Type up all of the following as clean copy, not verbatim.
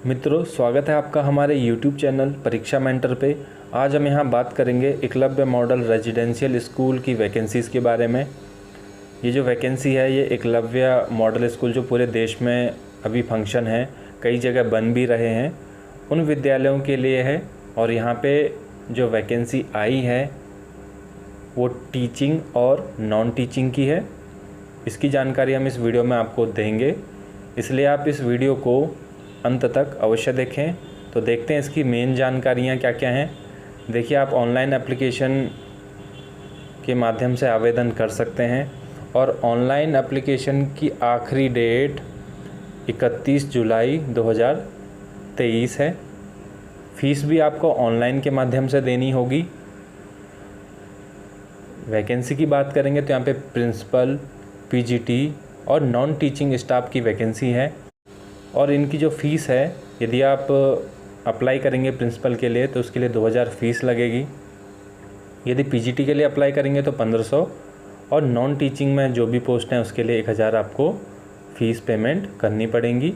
मित्रों, स्वागत है आपका हमारे YouTube चैनल परीक्षा मेंटर पे। आज हम यहाँ बात करेंगे एकलव्य मॉडल रेजिडेंशियल स्कूल की वैकेंसीज़ के बारे में। ये जो वैकेंसी है ये एकलव्य मॉडल स्कूल जो पूरे देश में अभी फंक्शन है, कई जगह बन भी रहे हैं, उन विद्यालयों के लिए है। और यहाँ पे जो वैकेंसी आई है वो टीचिंग और नॉन टीचिंग की है। इसकी जानकारी हम इस वीडियो में आपको देंगे, इसलिए आप इस वीडियो को अंत तक अवश्य देखें। तो देखते हैं इसकी मेन जानकारियाँ क्या क्या हैं। देखिए, आप ऑनलाइन एप्लीकेशन के माध्यम से आवेदन कर सकते हैं और ऑनलाइन एप्लीकेशन की आखिरी डेट 31 जुलाई 2023 है। फ़ीस भी आपको ऑनलाइन के माध्यम से देनी होगी। वैकेंसी की बात करेंगे तो यहाँ पे प्रिंसिपल, पीजीटी और नॉन टीचिंग स्टाफ की वैकेंसी है। और इनकी जो फ़ीस है, यदि आप अप्लाई करेंगे प्रिंसिपल के लिए तो उसके लिए 2000 फ़ीस लगेगी। यदि पीजीटी के लिए अप्लाई करेंगे तो 1500 और नॉन टीचिंग में जो भी पोस्ट हैं उसके लिए 1000 आपको फ़ीस पेमेंट करनी पड़ेगी।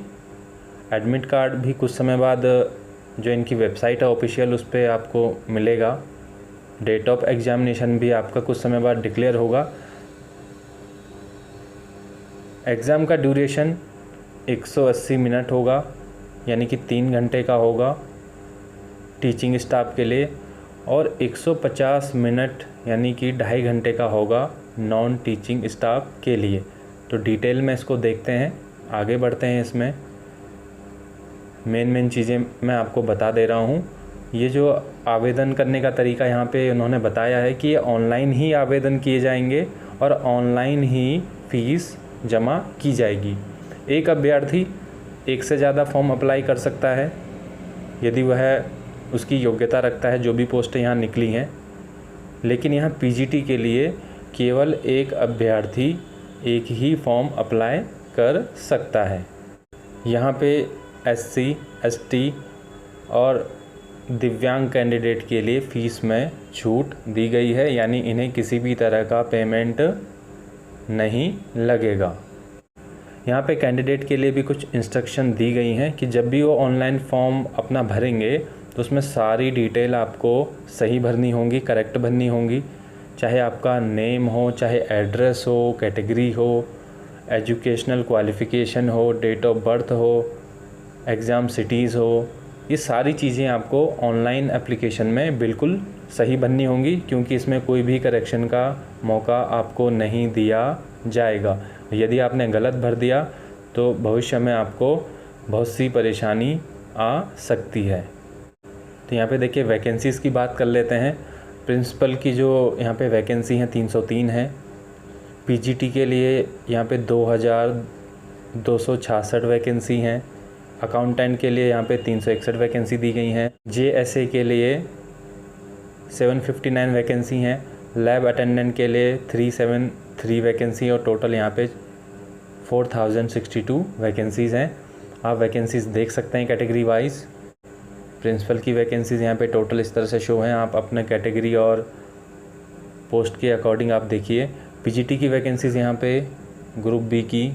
एडमिट कार्ड भी कुछ समय बाद जो इनकी वेबसाइट है ऑफिशियल, उस पर आपको मिलेगा। डेट ऑफ एग्ज़ामिनेशन भी आपका कुछ समय बाद डिक्लेयर होगा। एग्ज़ाम का ड्यूरेशन 180 मिनट होगा, यानी कि 3 घंटे का होगा टीचिंग स्टाफ के लिए, और 150 मिनट यानी कि 2.5 घंटे का होगा नॉन टीचिंग स्टाफ के लिए। तो डिटेल में इसको देखते हैं, आगे बढ़ते हैं। इसमें मेन चीज़ें मैं आपको बता दे रहा हूँ। ये जो आवेदन करने का तरीका यहाँ पे उन्होंने बताया है कि ये ऑनलाइन ही आवेदन किए जाएंगे और ऑनलाइन ही फ़ीस जमा की जाएगी। एक अभ्यर्थी एक से ज़्यादा फॉर्म अप्लाई कर सकता है यदि वह उसकी योग्यता रखता है, जो भी पोस्टें यहाँ निकली हैं। लेकिन यहाँ पीजीटी के लिए केवल एक अभ्यर्थी एक ही फॉर्म अप्लाई कर सकता है। यहाँ पे एससी, एसटी और दिव्यांग कैंडिडेट के लिए फ़ीस में छूट दी गई है, यानी इन्हें किसी भी तरह का पेमेंट नहीं लगेगा। यहाँ पे कैंडिडेट के लिए भी कुछ इंस्ट्रक्शन दी गई हैं कि जब भी वो ऑनलाइन फॉर्म अपना भरेंगे तो उसमें सारी डिटेल आपको सही भरनी होंगी, करेक्ट भरनी होंगी। चाहे आपका नेम हो, चाहे एड्रेस हो, कैटेगरी हो, एजुकेशनल क्वालिफ़िकेशन हो, डेट ऑफ बर्थ हो, एग्ज़ाम सिटीज़ हो, ये सारी चीज़ें आपको ऑनलाइन एप्लीकेशन में बिल्कुल सही भरनी होंगी, क्योंकि इसमें कोई भी करेक्शन का मौका आपको नहीं दिया जाएगा। यदि आपने गलत भर दिया तो भविष्य में आपको बहुत सी परेशानी आ सकती है। तो यहाँ पे देखिए, वैकेंसीज़ की बात कर लेते हैं। प्रिंसिपल की जो यहाँ पे वैकेंसी है 303 है। पीजीटी के लिए यहाँ पे 2266 वैकेंसी हैं। अकाउंटेंट के लिए यहाँ पे 361 वैकेंसी दी गई हैं। जेएसए के लिए 759 वैकेंसी हैं। लैब अटेंडेंट के लिए 373 वैकेंसी और टोटल यहाँ पे 4062 वैकेंसीज़ हैं। आप वैकेंसीज़ देख सकते हैं कैटेगरी वाइज। प्रिंसिपल की वैकेंसीज़ यहाँ पे टोटल इस तरह से शो हैं। आप अपने कैटेगरी और पोस्ट के अकॉर्डिंग आप देखिए। पीजीटी की वैकेंसीज़ यहाँ पे ग्रुप बी की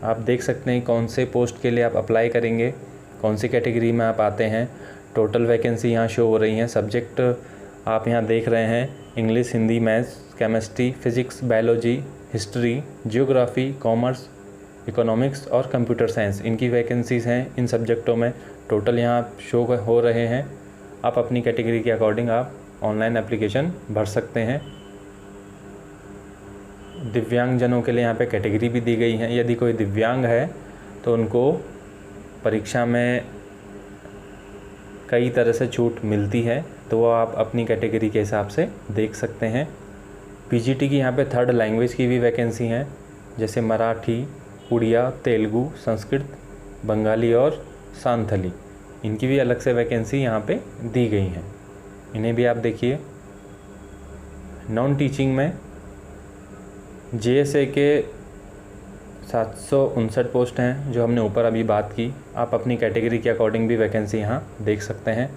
आप देख सकते हैं कौन से पोस्ट के लिए आप अप्लाई करेंगे, कौन सी कैटेगरी में आप आते हैं। टोटल वैकेंसी यहाँ शो हो रही हैं। सब्जेक्ट आप यहाँ देख रहे हैं, English, Hindi, maths, chemistry, physics, biology, history, geography, commerce, economics और कंप्यूटर साइंस, इनकी वैकेंसीज़ हैं इन सब्जेक्टों में। टोटल यहाँ शो हो रहे हैं। आप अपनी कैटेगरी के अकॉर्डिंग आप ऑनलाइन एप्लीकेशन भर सकते हैं। दिव्यांगजनों के लिए यहाँ पे कैटेगरी भी दी गई है। यदि कोई दिव्यांग है तो उनको परीक्षा में कई तरह से छूट मिलती है, तो वो आप अपनी कैटेगरी के हिसाब से देख सकते हैं। पीजीटी की यहाँ पे 3rd लैंग्वेज की भी वैकेंसी हैं, जैसे मराठी, उड़िया, तेलुगु, संस्कृत, बंगाली और सांथली। इनकी भी अलग से वैकेंसी यहाँ पे दी गई हैं, इन्हें भी आप देखिए। नॉन टीचिंग में जेएसए के 759 पोस्ट हैं, जो हमने ऊपर अभी बात की। आप अपनी कैटेगरी के अकॉर्डिंग भी वैकेंसी यहाँ देख सकते हैं।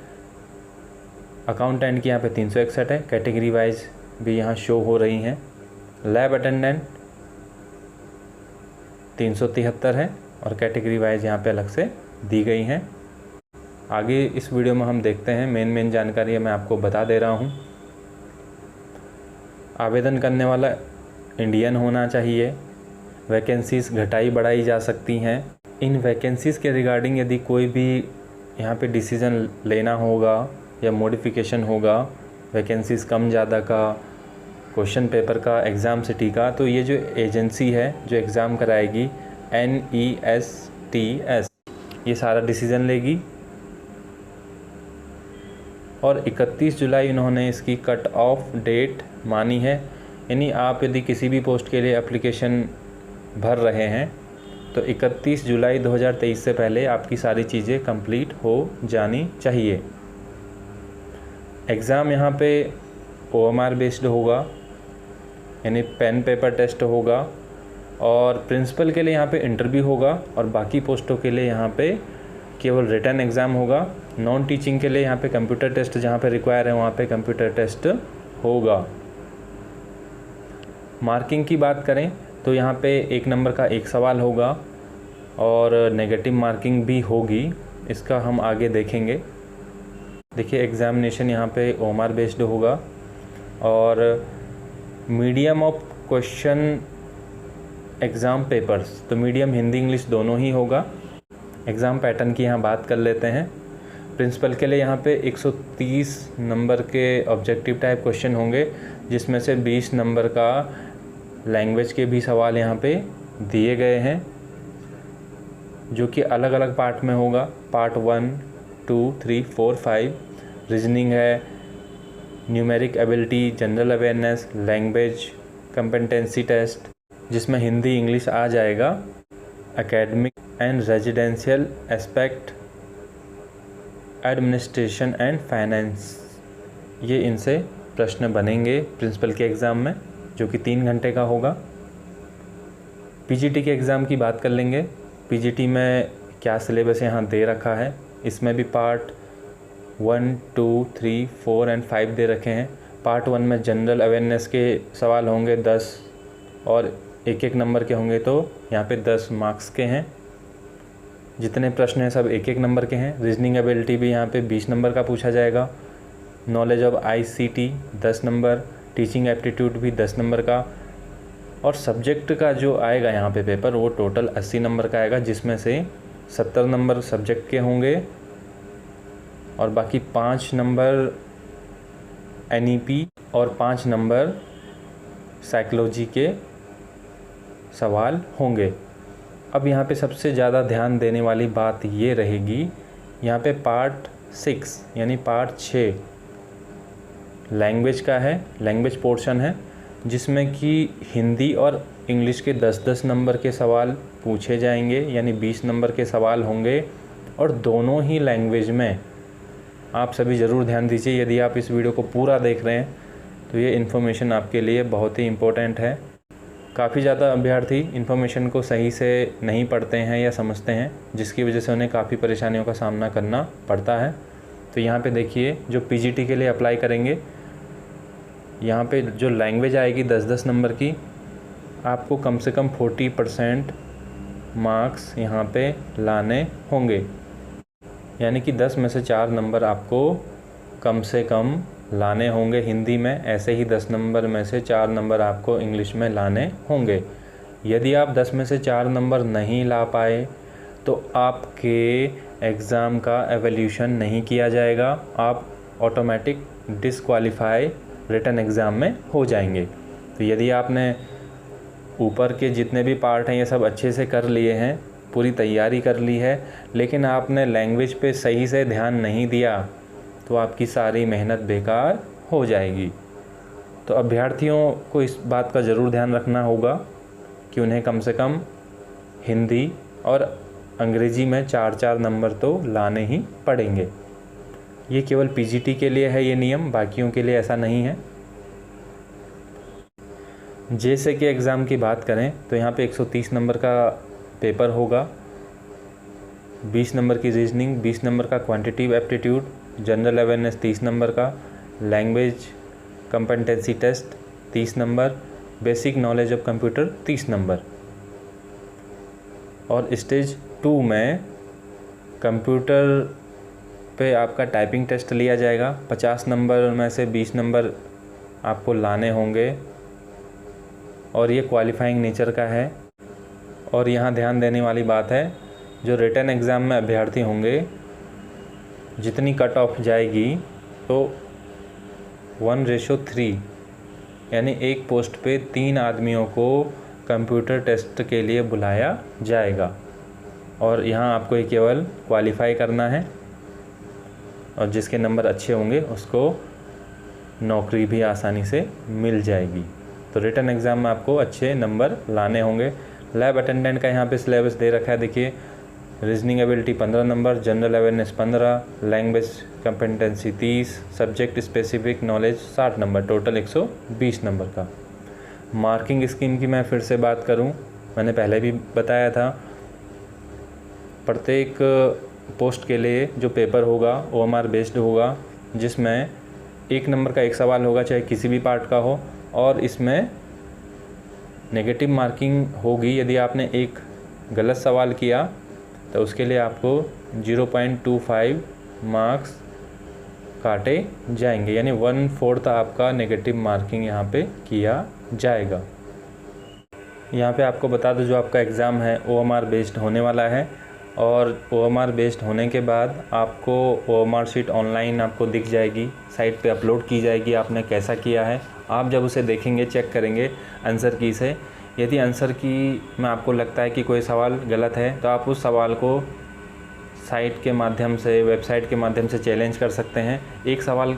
अकाउंटेंट की यहाँ पे 361 है, कैटेगरी वाइज भी यहाँ शो हो रही हैं। लैब अटेंडेंट 373 है और कैटेगरी वाइज यहाँ पे अलग से दी गई हैं। आगे इस वीडियो में हम देखते हैं, मेन जानकारी मैं आपको बता दे रहा हूँ। आवेदन करने वाला इंडियन होना चाहिए। वैकेंसीज़ घटाई बढ़ाई जा सकती हैं। इन वैकेंसीज़ के रिगार्डिंग यदि कोई भी यहाँ पे डिसीज़न लेना होगा या मॉडिफिकेशन होगा, वैकेंसीज़ कम ज़्यादा का, क्वेश्चन पेपर का, एग्ज़ाम सिटी का, तो ये जो एजेंसी है जो एग्ज़ाम कराएगी NESTS, ये सारा डिसीज़न लेगी। और 31 जुलाई इन्होंने इसकी कट ऑफ डेट मानी है। यानी आप यदि किसी भी पोस्ट के लिए एप्लीकेशन भर रहे हैं तो 31 जुलाई 2023 से पहले आपकी सारी चीज़ें कंप्लीट हो जानी चाहिए। एग्ज़ाम यहाँ पे OMR बेस्ड होगा, यानी पेन पेपर टेस्ट होगा। और प्रिंसिपल के लिए यहाँ पे इंटरव्यू होगा और बाकी पोस्टों के लिए यहाँ पे केवल रिटन एग्ज़ाम होगा। नॉन टीचिंग के लिए यहाँ पे कंप्यूटर टेस्ट जहाँ पे रिक्वायर है वहाँ पे कंप्यूटर टेस्ट होगा। मार्किंग की बात करें तो यहाँ पे 1 नंबर का 1 सवाल होगा और नेगेटिव मार्किंग भी होगी, इसका हम आगे देखेंगे। देखिए एग्ज़ामिनेशन यहाँ पे OMR बेस्ड होगा और medium of question exam papers, तो मीडियम हिंदी इंग्लिश दोनों ही होगा। एग्ज़ाम पैटर्न की यहाँ बात कर लेते हैं। प्रिंसिपल के लिए यहाँ पे 130 नंबर के ऑब्जेक्टिव टाइप क्वेश्चन होंगे, जिसमें से 20 नंबर का लैंग्वेज के भी सवाल यहाँ पे दिए गए हैं, जो कि अलग अलग पार्ट में होगा। पार्ट 1, 2, 3, 4, 5 रीजनिंग है, numeric ability, general awareness, language competency test जिसमें हिंदी इंग्लिश आ जाएगा, academic and residential aspect, administration and finance, ये इनसे प्रश्न बनेंगे प्रिंसिपल के एग्ज़ाम में, जो कि 3 घंटे का होगा। PGT के एग्ज़ाम की बात कर लेंगे। PGT में क्या सिलेबस यहाँ दे रखा है, इसमें भी पार्ट 1, 2, 3, 4 एंड 5 दे रखे हैं। पार्ट 1 में जनरल अवेयरनेस के सवाल होंगे 10 और 1-1 नंबर के होंगे, तो यहाँ पे 10 मार्क्स के हैं। जितने प्रश्न हैं सब 1-1 नंबर के हैं। रीजनिंग एबिलिटी भी यहाँ पे 20 नंबर का पूछा जाएगा। Knowledge of ICT 10 number, teaching aptitude भी 10 नंबर का, और सब्जेक्ट का जो आएगा यहाँ पे पेपर वो टोटल 80 नंबर का आएगा, जिसमें से 70 नंबर सब्जेक्ट के होंगे और बाकी 5 नंबर NEP और 5 नंबर साइकोलॉजी के सवाल होंगे। अब यहाँ पे सबसे ज़्यादा ध्यान देने वाली बात ये रहेगी, यहाँ पे पार्ट 6 यानी पार्ट 6 लैंग्वेज का है, लैंग्वेज पोर्शन है, जिसमें कि हिंदी और इंग्लिश के 10-10 नंबर के सवाल पूछे जाएंगे, यानी 20 नंबर के सवाल होंगे और दोनों ही लैंग्वेज में। आप सभी ज़रूर ध्यान दीजिए, यदि आप इस वीडियो को पूरा देख रहे हैं तो ये इन्फॉर्मेशन आपके लिए बहुत ही इम्पोर्टेंट है। काफ़ी ज़्यादा अभ्यर्थी इन्फॉर्मेशन को सही से नहीं पढ़ते हैं या समझते हैं, जिसकी वजह से उन्हें काफ़ी परेशानियों का सामना करना पड़ता है। तो यहाँ पे देखिए, जो PGT के लिए अप्लाई करेंगे, यहाँ पे जो लैंग्वेज आएगी 10-10 नंबर की, आपको कम से कम 40% मार्क्स यहाँ पे लाने होंगे, यानी कि 10 में से 4 नंबर आपको कम से कम लाने होंगे हिंदी में। ऐसे ही 10 नंबर में से 4 नंबर आपको इंग्लिश में लाने होंगे। यदि आप 10 में से 4 नंबर नहीं ला पाए तो आपके एग्ज़ाम का एवल्यूशन नहीं किया जाएगा, आप ऑटोमेटिक डिसक्वालीफाई रिटन एग्ज़ाम में हो जाएंगे। तो यदि आपने ऊपर के जितने भी पार्ट हैं ये सब अच्छे से कर लिए हैं, पूरी तैयारी कर ली है, लेकिन आपने लैंग्वेज पे सही से ध्यान नहीं दिया, तो आपकी सारी मेहनत बेकार हो जाएगी। तो अभ्यर्थियों को इस बात का ज़रूर ध्यान रखना होगा कि उन्हें कम से कम हिंदी और अंग्रेज़ी में 4-4 नंबर तो लाने ही पड़ेंगे। ये केवल PGT के लिए है ये नियम, बाकियों के लिए ऐसा नहीं है। जैसे कि एग्ज़ाम की बात करें तो यहाँ पे 130 नंबर का पेपर होगा, 20 नंबर की रीजनिंग, 20 नंबर का quantitative aptitude, general awareness 30 number का, language competency test 30 number, basic knowledge of computer 30 number. और स्टेज 2 में कंप्यूटर पे आपका टाइपिंग टेस्ट लिया जाएगा। 50 नंबर में से 20 नंबर आपको लाने होंगे और ये क्वालिफाइंग नेचर का है। और यहाँ ध्यान देने वाली बात है, जो रिटन एग्ज़ाम में अभ्यर्थी होंगे, जितनी कट ऑफ जाएगी तो 1:3 यानी एक पोस्ट पे 3 आदमियों को कंप्यूटर टेस्ट के लिए बुलाया जाएगा। और यहाँ आपको ये केवल क्वालिफाई करना है और जिसके नंबर अच्छे होंगे उसको नौकरी भी आसानी से मिल जाएगी। तो रिटन एग्ज़ाम में आपको अच्छे नंबर लाने होंगे। लैब अटेंडेंट का यहाँ पे सिलेबस दे रखा है, देखिए। Reasoning ability 15 number, general awareness 15, language competency 30, subject specific knowledge 60 number, total 120 number का। मार्किंग स्कीम की मैं फिर से बात करूं, मैंने पहले भी बताया था, प्रत्येक पोस्ट के लिए जो पेपर होगा OMR बेस्ड होगा, जिसमें 1 नंबर का एक सवाल होगा, चाहे किसी भी पार्ट का हो, और इसमें नेगेटिव मार्किंग होगी। यदि आपने एक गलत सवाल किया तो उसके लिए आपको 0.25 मार्क्स काटे जाएंगे, यानी 1/4 आपका नेगेटिव मार्किंग यहाँ पे किया जाएगा। यहाँ पे आपको बता दूं, जो आपका एग्ज़ाम है OMR बेस्ड होने वाला है, और OMR बेस्ड होने के बाद आपको OMR शीट ऑनलाइन आपको दिख जाएगी, साइट पे अपलोड की जाएगी, आपने कैसा किया है। आप जब उसे देखेंगे, चेक करेंगे आंसर की से, यदि आंसर की में आपको लगता है कि कोई सवाल गलत है तो आप उस सवाल को साइट के माध्यम से, वेबसाइट के माध्यम से चैलेंज कर सकते हैं। एक सवाल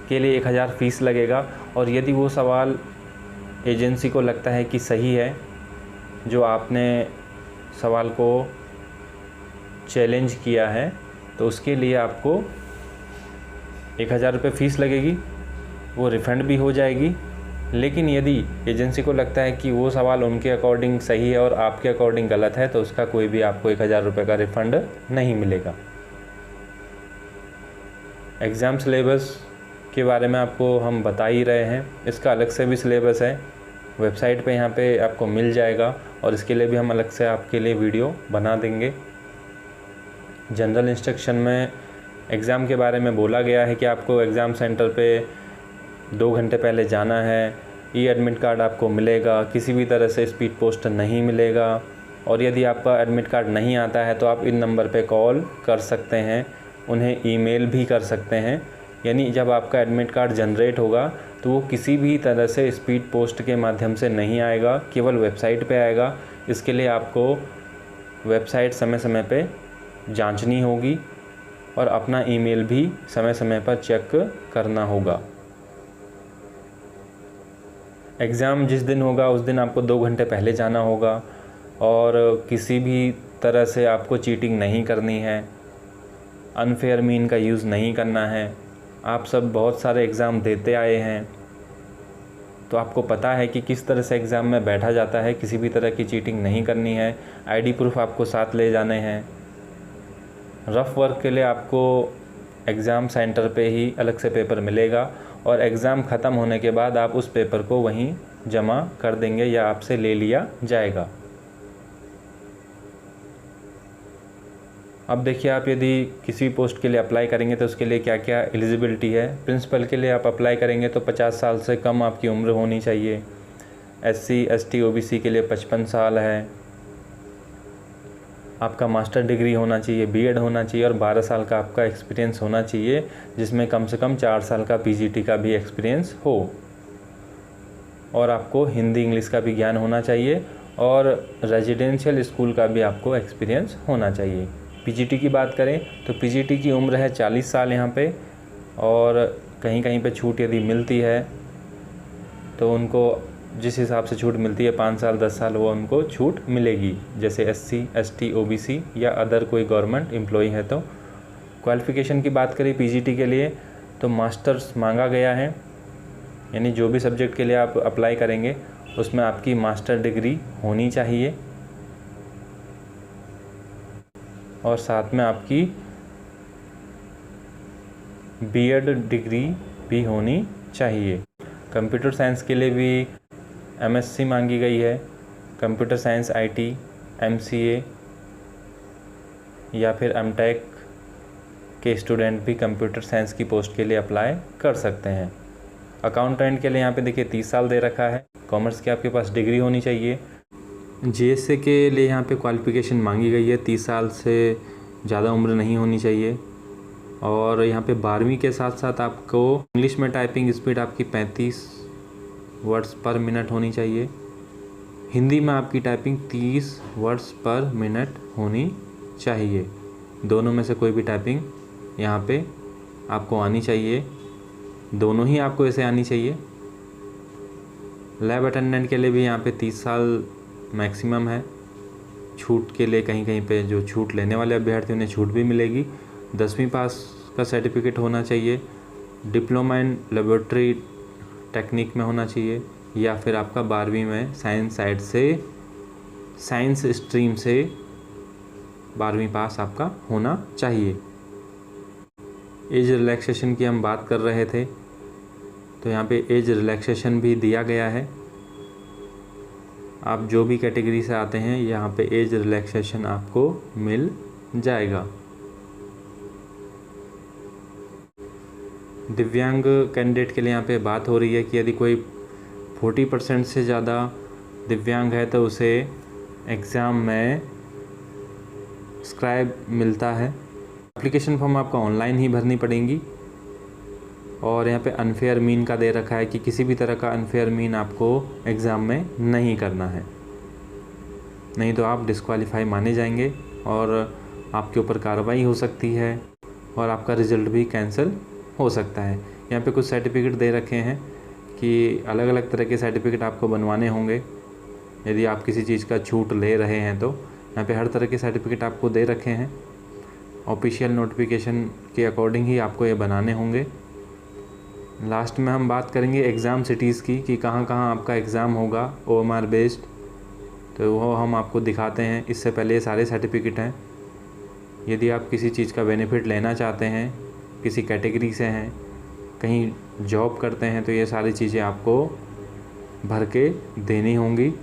के लिए 1000 फीस लगेगा, और यदि वो सवाल एजेंसी को लगता है कि सही है, जो आपने सवाल को चैलेंज किया है, तो उसके लिए आपको 1000 रुपये फ़ीस लगेगी, वो रिफ़ंड भी हो जाएगी। लेकिन यदि एजेंसी को लगता है कि वो सवाल उनके अकॉर्डिंग सही है और आपके अकॉर्डिंग गलत है, तो उसका कोई भी आपको 1000 रुपये का रिफ़ंड नहीं मिलेगा। एग्ज़ाम सिलेबस के बारे में आपको हम बता ही रहे हैं, इसका अलग से भी सिलेबस है, वेबसाइट पे यहाँ पे आपको मिल जाएगा, और इसके लिए भी हम अलग से आपके लिए वीडियो बना देंगे। जनरल इंस्ट्रक्शन में एग्ज़ाम के बारे में बोला गया है कि आपको एग्ज़ाम सेंटर पे 2 घंटे पहले जाना है, एडमिट कार्ड आपको मिलेगा, किसी भी तरह से स्पीड पोस्ट नहीं मिलेगा, और यदि आपका एडमिट कार्ड नहीं आता है तो आप इन नंबर पे कॉल कर सकते हैं, उन्हें ईमेल भी कर सकते हैं। यानी जब आपका एडमिट कार्ड जनरेट होगा तो वो किसी भी तरह से स्पीड पोस्ट के माध्यम से नहीं आएगा, केवल वेबसाइट पे आएगा। इसके लिए आपको वेबसाइट समय समय पे जांचनी होगी और अपना ईमेल भी समय समय पर चेक करना होगा। एग्ज़ाम जिस दिन होगा उस दिन आपको 2 घंटे पहले जाना होगा, और किसी भी तरह से आपको चीटिंग नहीं करनी है, अनफेयर मीन का यूज़ नहीं करना है। आप सब बहुत सारे एग्ज़ाम देते आए हैं, तो आपको पता है कि किस तरह से एग्ज़ाम में बैठा जाता है, किसी भी तरह की चीटिंग नहीं करनी है। आईडी प्रूफ आपको साथ ले जाने हैं। रफ़ वर्क के लिए आपको एग्ज़ाम सेंटर पे ही अलग से पेपर मिलेगा, और एग्ज़ाम ख़त्म होने के बाद आप उस पेपर को वहीं जमा कर देंगे या आपसे ले लिया जाएगा। अब देखिए, आप यदि किसी पोस्ट के लिए अप्लाई करेंगे तो उसके लिए क्या क्या एलिजिबिलिटी है। प्रिंसिपल के लिए आप अप्लाई करेंगे तो 50 साल से कम आपकी उम्र होनी चाहिए। SC ST OBC के लिए 55 साल है। आपका मास्टर डिग्री होना चाहिए, BEd होना चाहिए, और 12 साल का आपका एक्सपीरियंस होना चाहिए, जिसमें कम से कम 4 साल का PGT का भी एक्सपीरियंस हो। और आपको हिंदी इंग्लिश का भी ज्ञान होना चाहिए, और रेजिडेंशियल स्कूल का भी आपको एक्सपीरियंस होना चाहिए। PGT की बात करें तो PGT की उम्र है 40 साल यहाँ पे, और कहीं कहीं पे छूट यदि मिलती है तो उनको जिस हिसाब से छूट मिलती है 5 साल 10 साल, वो उनको छूट मिलेगी, जैसे SC ST OBC या अदर कोई गवर्नमेंट एम्प्लॉई है। तो क्वालिफ़िकेशन की बात करें PGT के लिए तो मास्टर्स मांगा गया है, यानी जो भी सब्जेक्ट के लिए आप अप्लाई करेंगे उसमें आपकी मास्टर डिग्री होनी चाहिए, और साथ में आपकी BEd डिग्री भी होनी चाहिए। कंप्यूटर साइंस के लिए भी MSc मांगी गई है, कंप्यूटर साइंस IT, MCA या फिर MTech के स्टूडेंट भी कंप्यूटर साइंस की पोस्ट के लिए अप्लाई कर सकते हैं। अकाउंटेंट के लिए यहाँ पे देखिए 30 साल दे रखा है। कॉमर्स की आपके पास डिग्री होनी चाहिए। जीएसए के लिए यहाँ पे क्वालिफ़िकेशन मांगी गई है, 30 साल से ज़्यादा उम्र नहीं होनी चाहिए। और यहाँ पे 12वीं के साथ साथ आपको इंग्लिश में टाइपिंग स्पीड आपकी 35 वर्ड्स पर मिनट होनी चाहिए। हिंदी में आपकी टाइपिंग 30 वर्ड्स पर मिनट होनी चाहिए। दोनों में से कोई भी टाइपिंग यहाँ पे आपको आनी चाहिए, दोनों ही आपको ऐसे आनी चाहिए। लैब अटेंडेंट के लिए भी यहाँ पे 30 साल मैक्सिमम है। छूट के लिए कहीं कहीं पे जो छूट लेने वाले अभ्यर्थी उन्हें छूट भी मिलेगी। 10वीं पास का सर्टिफिकेट होना चाहिए, डिप्लोमा इन लेबोरेटरी टेक्निक में होना चाहिए, या फिर आपका 12वीं में साइंस साइड से, साइंस स्ट्रीम से 12वीं पास आपका होना चाहिए। एज रिलैक्सेशन की हम बात कर रहे थे, तो यहाँ पे एज रिलैक्सेशन भी दिया गया है। आप जो भी कैटेगरी से आते हैं यहाँ पे एज रिलैक्सेशन आपको मिल जाएगा। दिव्यांग कैंडिडेट के लिए यहाँ पे बात हो रही है कि यदि कोई 40% से ज़्यादा दिव्यांग है तो उसे एग्ज़ाम में स्क्राइब मिलता है। एप्लीकेशन फॉर्म आपको ऑनलाइन ही भरनी पड़ेंगी। और यहाँ पे अनफेयर मीन का दे रखा है कि किसी भी तरह का अनफेयर मीन आपको एग्ज़ाम में नहीं करना है, नहीं तो आप डिस्क्वालीफाई माने जाएंगे और आपके ऊपर कार्रवाई हो सकती है और आपका रिज़ल्ट भी कैंसिल हो सकता है। यहाँ पे कुछ सर्टिफिकेट दे रखे हैं कि अलग अलग तरह के सर्टिफिकेट आपको बनवाने होंगे यदि आप किसी चीज़ का छूट ले रहे हैं। तो यहाँ पे हर तरह के सर्टिफिकेट आपको दे रखे हैं। ऑफिशियल नोटिफिकेशन के अकॉर्डिंग ही आपको ये बनाने होंगे। लास्ट में हम बात करेंगे एग्ज़ाम सिटीज़ की कि कहाँ कहाँ आपका एग्ज़ाम होगा OMR बेस्ड, तो वो हम आपको दिखाते हैं। इससे पहले ये सारे सर्टिफिकेट हैं। यदि आप किसी चीज़ का बेनिफिट लेना चाहते हैं, किसी कैटेगरी से हैं, कहीं जॉब करते हैं, तो ये सारी चीज़ें आपको भर के देनी होंगी।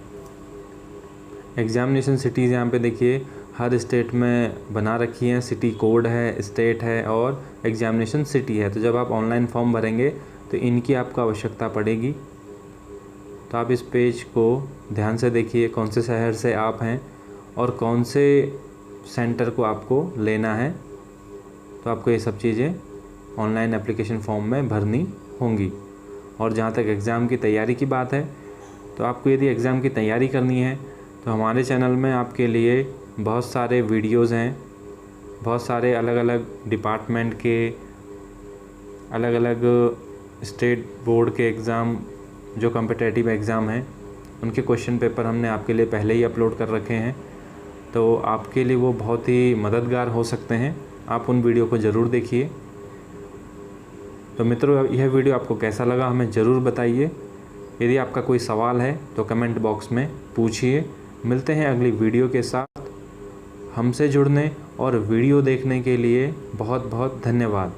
एग्ज़ामिनेशन सिटीज़ यहाँ पे देखिए हर स्टेट में बना रखी हैं। सिटी कोड है, स्टेट है और एग्ज़ामिनेशन सिटी है। तो जब आप ऑनलाइन फॉर्म भरेंगे तो इनकी आपको आवश्यकता पड़ेगी। तो आप इस पेज को ध्यान से देखिए, कौन से शहर से आप हैं और कौन से सेंटर को आपको लेना है। तो आपको ये सब चीज़ें ऑनलाइन एप्लीकेशन फॉर्म में भरनी होंगी। और जहाँ तक एग्ज़ाम की तैयारी की बात है, तो आपको यदि एग्ज़ाम की तैयारी करनी है तो हमारे चैनल में आपके लिए बहुत सारे वीडियोज़ हैं। बहुत सारे अलग अलग डिपार्टमेंट के, अलग अलग स्टेट बोर्ड के एग्ज़ाम, जो कॉम्पिटिटिव एग्ज़ाम हैं, उनके क्वेश्चन पेपर हमने आपके लिए पहले ही अपलोड कर रखे हैं। तो आपके लिए वो बहुत ही मददगार हो सकते हैं। आप उन वीडियो को ज़रूर देखिए। तो मित्रों, यह वीडियो आपको कैसा लगा हमें ज़रूर बताइए। यदि आपका कोई सवाल है तो कमेंट बॉक्स में पूछिए। मिलते हैं अगली वीडियो के साथ। हमसे जुड़ने और वीडियो देखने के लिए बहुत बहुत धन्यवाद।